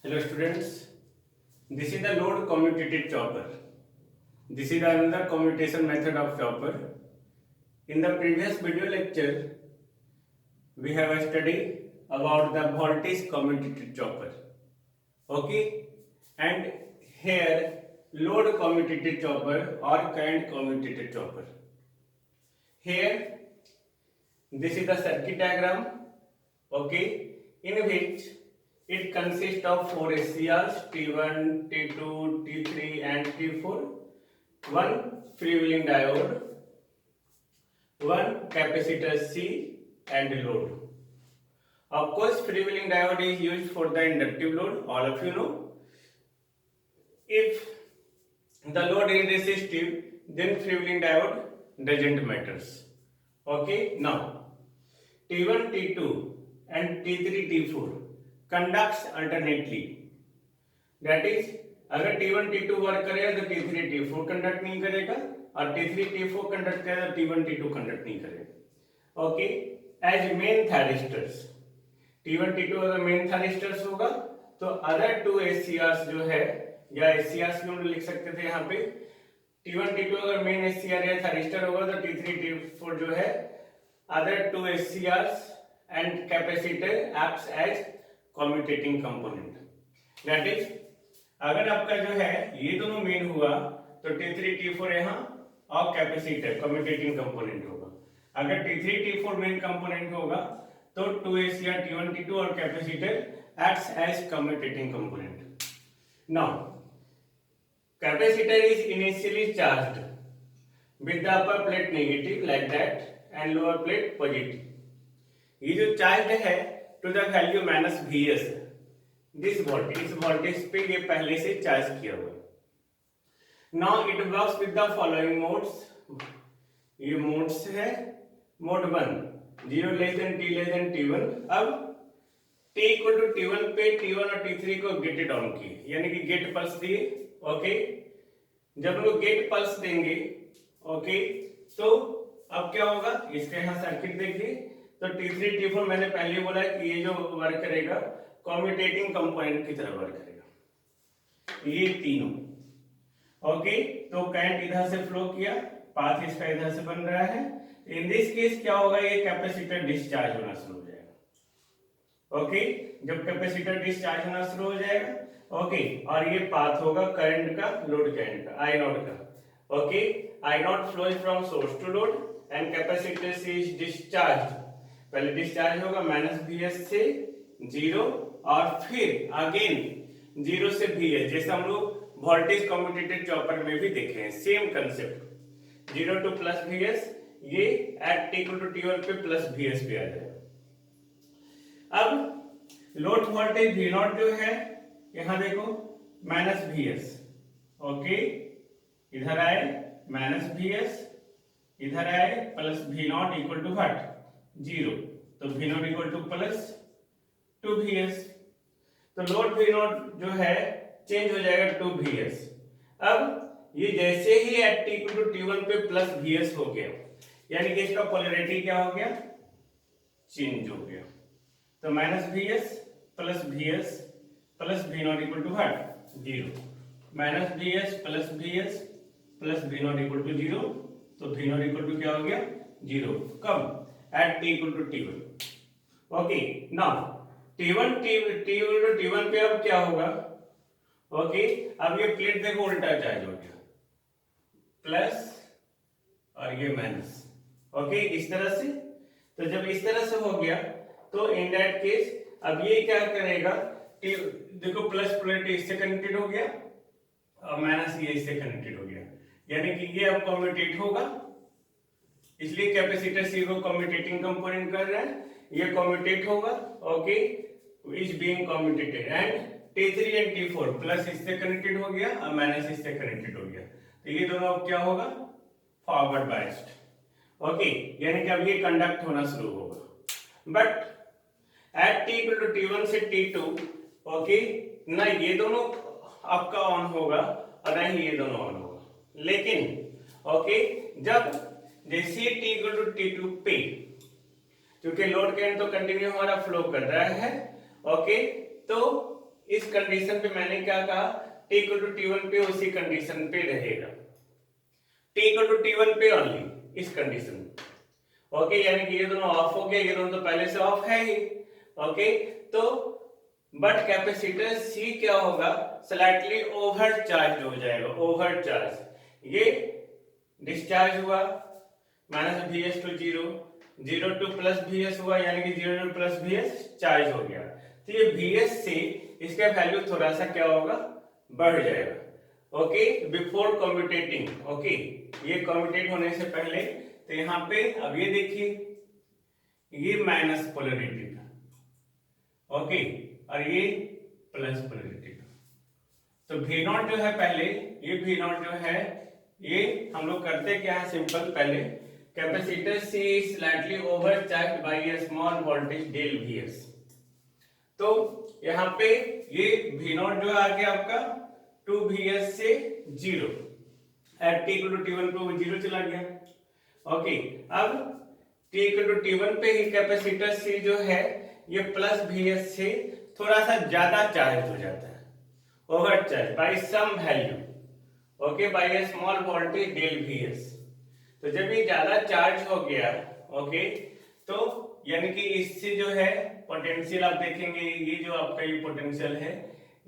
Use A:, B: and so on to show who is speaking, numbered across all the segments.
A: Hello students, this is the load commutated chopper. This is another commutation method of chopper. In the previous video lecture, we have studied about the voltage commutated chopper. Okay, and here load commutated chopper or current commutated chopper. Here, this is the circuit diagram. Okay, in which it consists of 4 SCRs T1, T2, T3 and T4, one freewheeling diode, one capacitor C and load. Of course, freewheeling diode is used for the inductive load, all of you know. If the load is resistive, then freewheeling diode doesn't matters. Okay, now T1, T2 and T3, T4 conducts alternately. That is, अगर T1, T2 work करेगा तो T3, T4 conduct नहीं करेगा और T3, T4 conduct करेगा तो T1, T2 conduct नहीं करेगा. Okay, as main thyristors T1, T2 अगर मेन थायरिस्टर्स होगा तो अदर टू SCRs जो है या SCRs भी हम लिख सकते थे यहाँ पे. T1, T2 अगर मेन SCR या थायरिस्टर होगा तो T3, T4 जो है other two SCRs and capacitor acts as commutating component. That is, अगर आपका जो है ये दोनों मेन हुआ तो T3, T4 यहाँ और कैपेसिटर कम्यूटेटिंग कंपोनेंट होगा. अगर T3, T4 मेन कंपोनेंट होगा तो 2SCR T1, T2 और capacitor acts as commutating component. Now, capacitor is initially charged with the upper plate negative like that and lower plate positive. ये जो charge है to the value minus Vs, this voltage, इस voltage पे ये पहले से charge किया हुआ. Now it works with the following modes. ये मोड्स है. Mode 1 0 less than t less than t1. अब t इक्वल टू t1 पे t1 और t3 को गेट डाउन किए, यानी कि गेट पल्स दिए. ओके, जब लोग गेट पल्स देंगे ओके तो अब क्या होगा, इसके यहाँ सर्किट देखिए. तो T3, T4 मैंने पहले बोला कि ये जो वर्क करेगा कम्यूटेटिंग कंपोनेंट की तरह वर्क करेगा, ये तीनों. ओके, तो करंट इधर से फ्लो किया, पाथ इसका इधर से बन रहा है. इन दिस केस क्या होगा, ये कैपेसिटर डिस्चार्ज होना शुरू हो जाएगा. ओके, जब कैपेसिटर डिस्चार्ज होना शुरू हो जाएगा ओके, और ये पाथ होगा करंट का, लोड करंट का, आई नॉट का. Okay, I naught flows from source to load and capacitor से इज डिस्चार्ज. पहले डिस्चार्ज होगा माइनस Vs से 0 और फिर अगेन 0 से Vs, जैसा हम लोग वोल्टेज कम्यूटेटेड चॉपर में भी देखे हैं. Same concept, 0 to plus Vs, ये at t equal to t1 पे प्लस Vs पे आ जाएगा. अब लोड वोल्टेज V0 जो है यहां देखो माइनस Vs. ओके, इधर आए माइनस Vs, इधर आए plus V0 equal to what 0. तो V0 equal to plus 2Vs. तो लोड V0 जो है चेंज हो जाएगा 2Vs. अब ये जैसे ही at t equal to t1 पे प्लस Vs हो गया, यानी कि इसका पोलैरिटी क्या हो गया, चेंज हो गया. तो minus Vs plus Vs plus V0 equal to what 0. Minus Vs plus V0 equal to 0. तो V0 इक्वल टू क्या हो गया 0. कब, at t equal to t1. Okay, now t1 पे अब क्या होगा. ओके, अब ये प्लेट देखो उल्टा चार्ज हो गया, प्लस और ये माइनस. ओके, इस तरह से. तो जब इस तरह से हो गया तो इन दैट केस अब ये क्या करेगा, देखो प्लस प्लेट इससे कनेक्टेड हो गया और माइनस ये इससे कनेक्टेड हो गया, यानी कि ये अब कम्यूटेट होगा. इसलिए कैपेसिटर सी को कम्यूटेटिंग कंपोनेंट कर रहा है, ये कम्यूटेट होगा. Okay, is being commutated and T3 and T4 plus इससे कनेक्टेड हो गया और माइनस इससे कनेक्टेड हो गया. तो ये दोनों अब क्या होगा, फॉरवर्ड बायस्ड. ओके, यानी कि अब ये कंडक्ट होना शुरू होगा. But at t equal to t1 से t2 ओके, ना ये दोनों आपका ऑन होगा और ना ही ये दोनों ऑन होगा. लेकिन ओके, जब जैसे t इक्वल टू t2 पे, क्योंकि लोड करंट तो कंटिन्यू हमारा फ्लो कर रहा है ओके, तो इस कंडीशन पे मैंने क्या कहा, t इक्वल टू t1 पे उसी कंडीशन पे रहेगा, t इक्वल टू t1 पे ओनली इस कंडीशन। ओके, यानी कि ये दोनों ऑफ हो गया, ये दोनों तो पहले से ऑफ है ही। ओके, तो बट कैपेसिटर C क्या होगा, स्लाइटली ओवर चार्ज हो जाएगा, ओवर चार्ज। ये डिस्चार्ज हुआ minus Vs to 0, 0 to plus Vs हुआ, यानी कि 0 टू प्लस Vs चार्ज हो गया। तो ये Vs से इसका वैल्यू थोड़ा सा क्या होगा, बढ़ जाएगा। Okay, before commutating. ओके, ये कम्यूटेट होने से पहले, तो यहाँ पे अब ये देखिए, ये माइनस पोलरिटी था, ओके, और ये प्लस पोलरिटी था। तो V नॉट जो है पहले, ये V नॉट जो है, ये हम लोग करते क्या है, सिंपल, पहले capacitor C is slightly overcharged by a small voltage del Vs। तो यहाँ पे ये V नॉट जो आ गया आपका 2Vs से 0, eight t equal to t1 पे वो 0 चला गया। ओके, अब t इक्वल टू t1 पे ही कैपेसिटर C जो है ये प्लस Vs से थोड़ा सा ज्यादा चार्ज हो जाता है, over charge by some value, okay, by a small voltage del Vs। तो जब ये ज्यादा चार्ज हो गया, ओके, तो यानी कि इससे जो है पोटेंशियल आप देखेंगे, ये जो आपका ये पोटेंशियल है,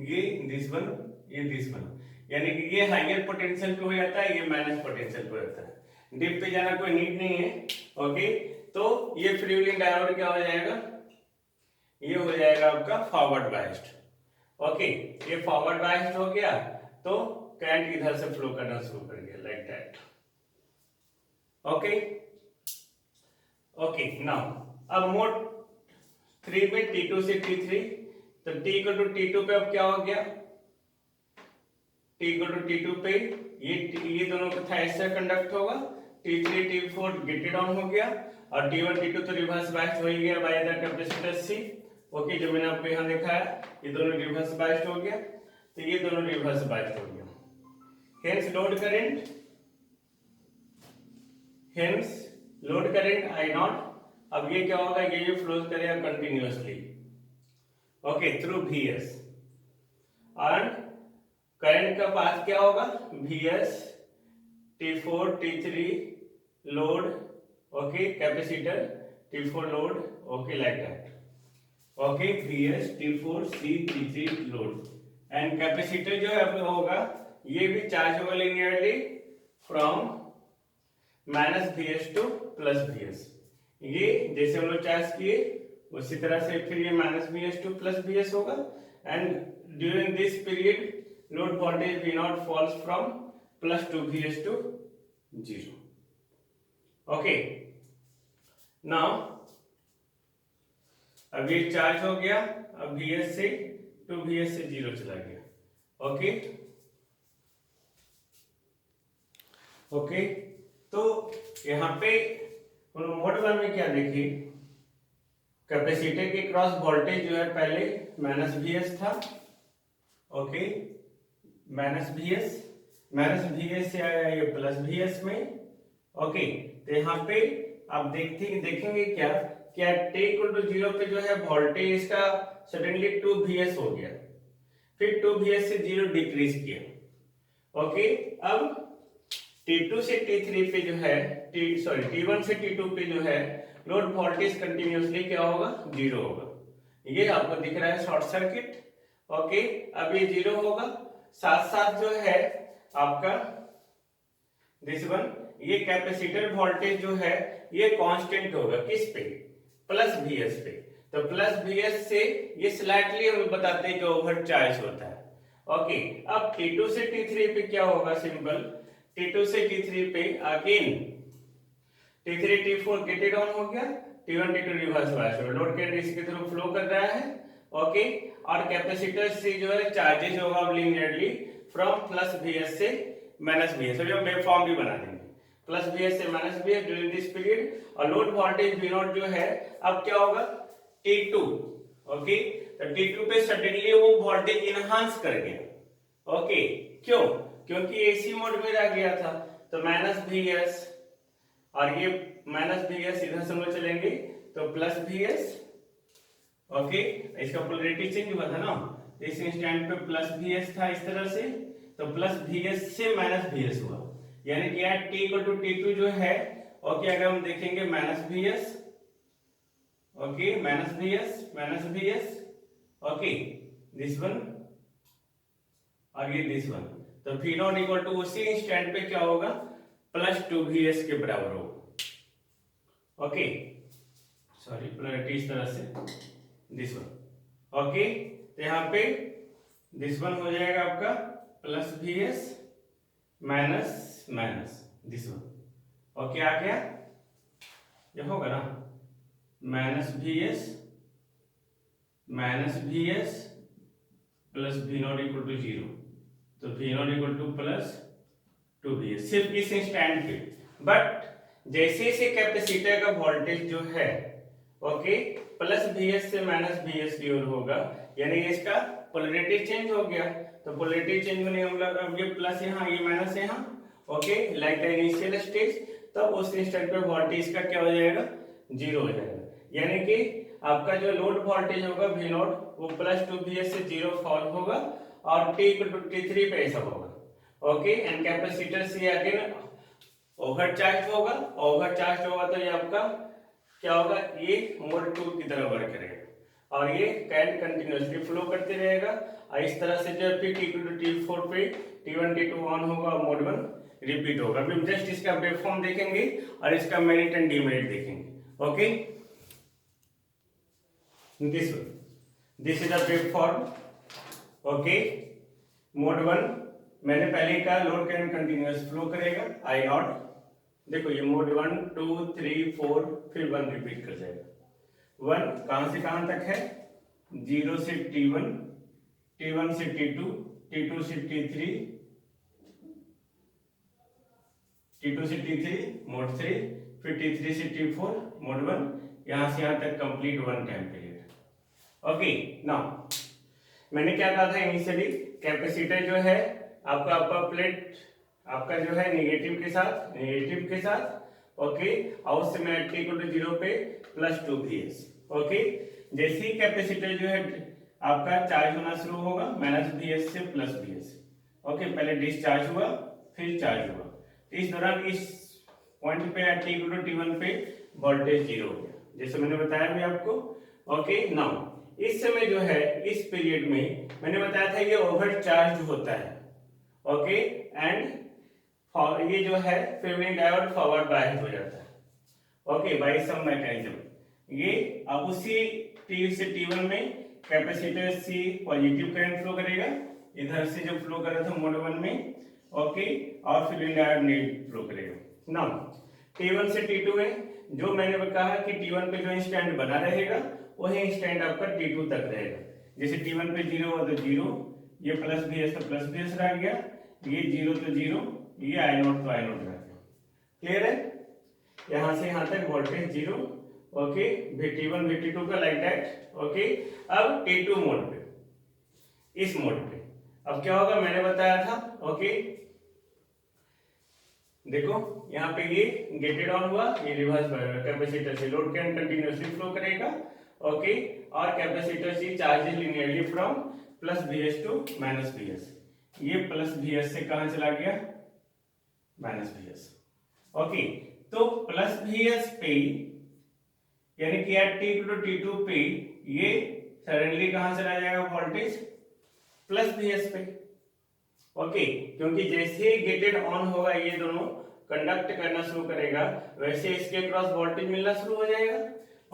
A: ये दिस वन, ये दिस वन, यानी कि ये हायर पोटेंशियल पे हो जाता है, ये माइनस पोटेंशियल पे होता है। डीप पे जाना कोई नीड नहीं है। ओके, तो ये फ्रीव्हीलिंग डायोड क्या हो जाएगा, ये हो जाएगा आपका फॉरवर्ड बायस्ड। ओके, ये फॉरवर्ड बायस्ड हो गया, तो करंट इधर से फ्लो करना शुरू कर गया, like that. Okay, okay, now अब मोड 3 में T2 से T3, तो T इक्वल टू T2 पे अब क्या हो गया, T इक्वल टू T2 पे ये दोनों का था ऐसा कंडक्ट होगा, T3 T4 गेटेड ऑन हो गया, और T1 T2 तो रिवर्स बायस्ड हो ही गया by the capacitor C। Okay, जो मैंने आपको यहाँ देखा है, ये दोनों रिवर्स बायस्ड हो गया, तो ये दोनों रिवर्स बायस्ड हो गया। Hence load current, hence load current I not, अब ये क्या होगा, ये फ्लोज करेगा कंटिन्यूअसली, ओके, थ्रू Vs, और करंट का पाथ क्या होगा, Vs T4 T3 load, okay, capacitor T4 load, okay, like that. Okay, Vs T4 C T3 load, and capacitor जो है होगा, ये भी चार्ज होगा linearly from minus Vs to plus Vs। ये जैसे हम लोग चार्ज किए उसी तरह से फिर ये minus Vs to plus Vs होगा, and during this period load voltage V naught falls from plus 2Vs to 0। Okay, now अब ये चार्ज हो गया, अब Vs से 2Vs से 0 चला गया। ओके, ओके, तो यहाँ पे मोड 1 में क्या देखिए, कैपेसिटर के क्रॉस वोल्टेज जो है पहले माइनस Vs था, ओके, माइनस Vs से आया ये प्लस Vs में। ओके, तो यहाँ पे आप देखेंगे क्या t इक्वल टू 0 पे जो है वोल्टेज इसका सडनली 2Vs हो गया, फिर 2Vs से 0 डिक्रीज किया। ओके, अब T2 से T3 पे जो है, T1 से T2 पे जो है लोड वोल्टेज कंटिन्यूअसली क्या होगा, 0 होगा। ये आपको दिख रहा है शॉर्ट सर्किट। ओके, अब ये 0 होगा, साथ साथ जो है आपका दिस वन, ये कैपेसिटर वोल्टेज जो है ये कांस्टेंट होगा, किस पे, प्लस Vs पे। तो प्लस Vs से ये स्लाइटली हम बताते हैं कि ओवर चार्ज होता है। ओके, अब T2 से T3 पे क्या होगा, सिंपल, T2 से T3 पे again T3 T4 gated on हो गया, T1 T2 रिवर्स बायस हो, लोड करंट इसके थ्रू फ्लो कर रहा है। ओके, और कैपेसिटर से जो है चार्जेस होगा लिनियरली फ्रॉम प्लस Vs से माइनस Vs, जो वेवफॉर्म भी बना देंगे, प्लस Vs से minus Vs during this period, और लोड वोल्टेज V नॉट जो है अब क्या होगा, T2। ओके, तो T2 पे सडनली वो वोल्टेज इनहांस कर गया। ओके, क्यों, क्योंकि एसी मोड में रह गया था, तो माइनस Vs, और ये माइनस Vs इधर से हम लोग चलेंगे तो प्लस Vs। ओके, इसका पोलरिटी चेंज हुआ था ना, इस इंस्टेंट पे प्लस वी एस था इस तरह से, तो प्लस वी एस से माइनस वी एस हुआ, यानी कि यहाँ T equal to T two जो है, ओके अगर हम देखेंगे minus V S, okay minus V S, okay this one और ये दिस वन, तो वी नॉट इक्वल टू उसी इंस्टेंट पे क्या होगा, प्लस टू वी एस के बराबर होगा, ओके सॉरी पोलैरिटी इस तरह से दिस वन, ओके तो यहाँ पे दिस वन हो जाएगा आपका plus V S minus minus this one, okay आ गया, ये होगा ना minus V S plus V naught equal to zero, तो V naught equal to plus two V S, सिर्फ इस इंस्टेंट पे। बट जैसे से कैपेसिटर का वोल्टेज जो है, ओके प्लस वी एस से माइनस वी एस की ओर होगा, यानी इसका पोलैरिटी चेंज हो गया, तो पोलैरिटी चेंज होने का मतलब अब ये प्लस यहाँ ये माइनस यहाँ, okay like the initial stage, तब उस इंस्टेंट पे वोल्टेज का क्या हो जाएगा, जीरो हो जाएगा, यानी कि आपका जो लोड वोल्टेज होगा वी नॉट वो प्लस टू वी एस से जीरो फॉल होगा और T equal to T three पे ऐसा होगा, ओके एंड कैपेसिटर से अगेन ओवरचार्ज होगा, ओवरचार्ज होगा तो ये आपका क्या होगा, ये मोड टू की तरह वर्क करेगा और ये करंट कंटिन्यूअसली फ्लो करते रहेगा, और इस तरह से जब भी T equal to T four पे T1 T2 ऑन होगा और मोड वन रिपीट होगा। अभी हम जस्ट इसका वेवफॉर्म देखेंगे और इसका मेरिट एंड डीमेरिट देखेंगे, okay this is the waveform, okay mode one मैंने पहले कहा लोड करंट कंटिन्यूअस फ्लो करेगा आई नॉट, देखो ये मोड 1 2 3 4 फिर 1 रिपीट कर जाएगा, 1 कहां से कहां तक है, 0 से T1, T1 से T2, T2 से T3, T2 से T3 मोड 3, फिर T3 से T4 मोड 1, यहां से यहां तक complete 1 time period, okay now मैंने क्या कहा था इनिशियली, कैपेसिटर जो है आपका अपर प्लेट आपका जो है नेगेटिव के साथ, ओके और उससे मैं टी इक्वल टू जीरो पे plus two V S, okay जैसे ही कैपेसिटर जो है आपका चार्ज होना शुरू होगा माइनस वी एस से प्लस वी एस, ओके पहले डिस्चार्ज हुआ फिर चार्ज हुआ, इस दौरान इस पॉइंट पे T equal to T one पे वोल्टेज जीरो हो गया, जैसे मैंने बताया भी आपको, ओके नाउ इस समय जो है इस पीरियड में मैंने बताया था ये ओवर चार्ज होता है, ओके एंड ये जो है फेवरिंग डायोड फॉरवर्ड बायस हो जाता है, ओके बाय सम मैकेनिज्म, ये अब उसी टी से T1 में capacitor C positive current flow करेगा, इधर से जो फ्लो कर रहा था मोड 1 में, ओके और फेवरिंग डायोड नेट फ्लो करेगा। नाउ T1 से T2 में जो मैंने कहा कि T1 पे जो इंस्टेंट बना रहेगा वही इंस्टेंट आपका T2 तक रहेगा, जैसे T1 पे जीरो हुआ तो जीरो, ये प्लस बी एस तो प्लस बी एस रह गया, ये जीरो तो जीरो, ये आई नोट तो आई नोट रह गया, क्लियर है, यहां से यहां तक voltage zero, okay T1 T2 का लाइक दैट, ओके अब T2 मोड पे, इस मोड पे अब क्या होगा मैंने बताया था, ओके देखो यहाँ पे ये गेटेड ऑन हुआ, ये रिवर्स कैपेसिटर से लोड करंट कंटिन्यूअसली फ्लो करेगा, ओके और कैपेसिटर से charges linearly from plus Vs to minus Vs, ये प्लस Vs से कहां चला गया माइनस Vs, ओके तो प्लस Vs पे यानी कि एट T2 पे ये सडनली कहां चला जाएगा वोल्टेज प्लस Vs पे, ओके क्योंकि जैसे ही गेटेड ऑन होगा ये दोनों कंडक्ट करना शुरू करेगा वैसे इसके क्रॉस वोल्टेज मिलना शुरू हो जाएगा,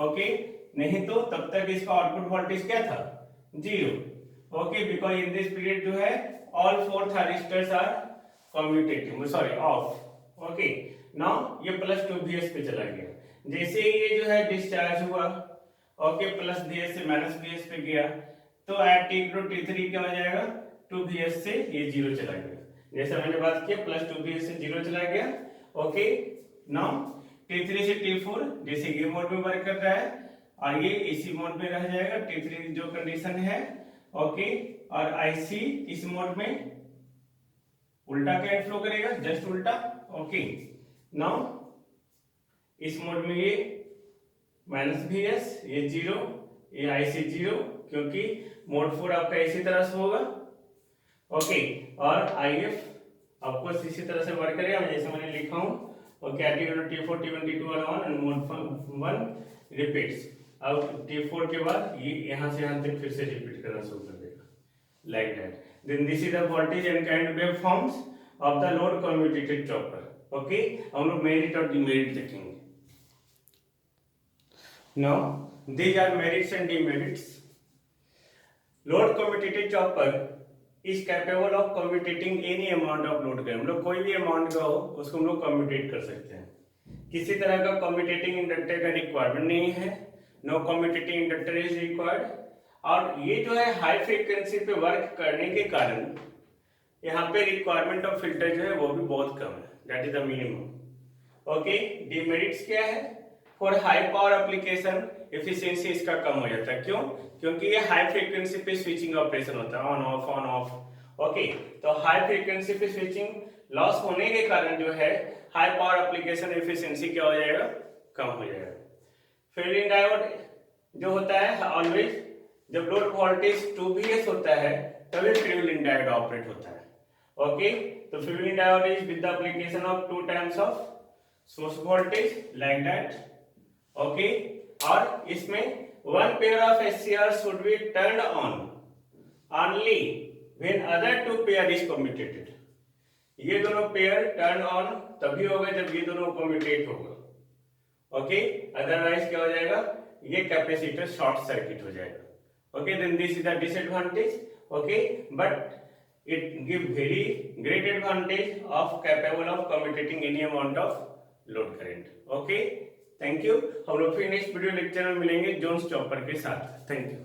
A: ओके नहीं तो तब तक इसका आउटपुट वोल्टेज क्या था zero, okay because in this period जो है all four thyristors are commutating sorry off, okay now ये प्लस टू Vs पे चला गया, जैसे ही ये जो है डिस्चार्ज हुआ, ओके प्लस Vs से माइनस Vs पे गया तो एट T3 क्या हो जाएगा 2Vs से ये जीरो चला गया, जैसा मैंने बात किया प्लस 2Vs से जीरो चला गया, ओके नाउ T3 से T4 जैसे ये मोड में वर्क कर रहा है और ये इसी मोड में रह जाएगा, T3 जो कंडीशन है, ओके और IC इस मोड में उल्टा करंट फ्लो करेगा जस्ट उल्टा, ओके नाउ इस मोड में ये माइनस Vs ये जीरो, ये IC जीरो क्योंकि मोड 4 आपका इसी तरह से होगा। ओके, और IF आपको इसी तरह से वर्क करेगा जैसे मैंने लिखा हूँ। Okay, T4 T1 T2 on and mode 1 repeats. अब T4 के बाद ये यहाँ से यहाँ तक फिर से रिपीट करना शुरू कर देगा, like that. Then this is the voltage and kind wave forms of the load commutated chopper. Okay, हम लोग मेरिट और डिमेरिट देखेंगे। Now these are merits and demerits. Load commutated chopper is capable of commutating any amount of load। हम लोग कोई भी amount का हो उसको हम लोग कम्यूटेट कर सकते हैं। किसी तरह का कम्यूटेटिंग इंडक्टर का रिक्वायरमेंट नहीं है, no commutating inductor is required. और ये जो है हाई फ्रीक्वेंसी पे वर्क करने के कारण यहाँ पे रिक्वायरमेंट ऑफ फिल्टर जो है वो भी बहुत कम है, that is the minimum. Okay, demerits क्या है? For high power application efficiency इसका कम हो जाता है। क्यों? क्योंकि ये हाई फ्रीक्वेंसी पे स्विचिंग ऑपरेशन होता है, ऑन ऑफ। ओके, तो हाई फ्रीक्वेंसी पे स्विचिंग लॉस होने के कारण जो है हाई पावर एप्लीकेशन एफिशिएंसी क्या हो जाएगा? कम हो जाएगा। फ्रीव्हीलिंग डायोड जो होता है ऑलवेज जब लोड वोल्टेज 2Vs होता है तभी फ्रीव्हीलिंग डायोड ऑपरेट होता है। ओके, तो freewheeling diode is with the application of 2 times of source voltage like that. Okay, और इसमें one pair of SCR should be turned on only when other 2 pair is commutated। ये दोनों pair turn on तभी होगा जब ये दोनों commutate होगा। ओके, अदरवाइज क्या हो जाएगा? ये कैपेसिटर शॉर्ट सर्किट हो जाएगा। Okay, then this is the disadvantage. Okay, but it give very great advantage of capable of commutating any amount of load current। Okay, thank you. हम लोग फिर नेक्स्ट वीडियो लेक्चर में मिलेंगे Jones chopper के साथ। Thank you.